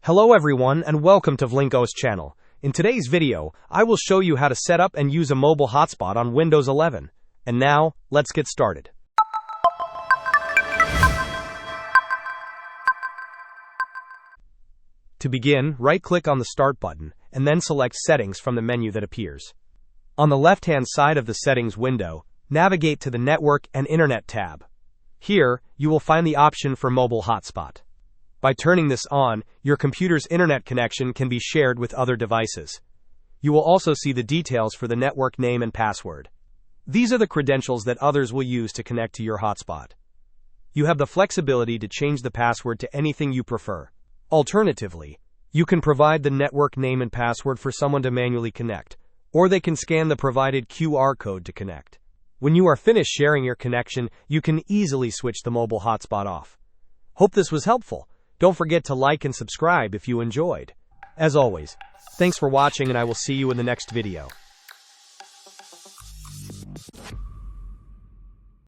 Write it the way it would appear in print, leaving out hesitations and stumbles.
Hello everyone and welcome to Vlinko's channel. In today's video, I will show you how to set up and use a mobile hotspot on Windows 11. And now, let's get started. To begin, right-click on the Start button, and then select Settings from the menu that appears. On the left-hand side of the Settings window, navigate to the Network and Internet tab. Here, you will find the option for Mobile Hotspot. By turning this on, your computer's internet connection can be shared with other devices. You will also see the details for the network name and password. These are the credentials that others will use to connect to your hotspot. You have the flexibility to change the password to anything you prefer. Alternatively, you can provide the network name and password for someone to manually connect, or they can scan the provided QR code to connect. When you are finished sharing your connection, you can easily switch the mobile hotspot off. Hope this was helpful. Don't forget to like and subscribe if you enjoyed. As always, thanks for watching and I will see you in the next video.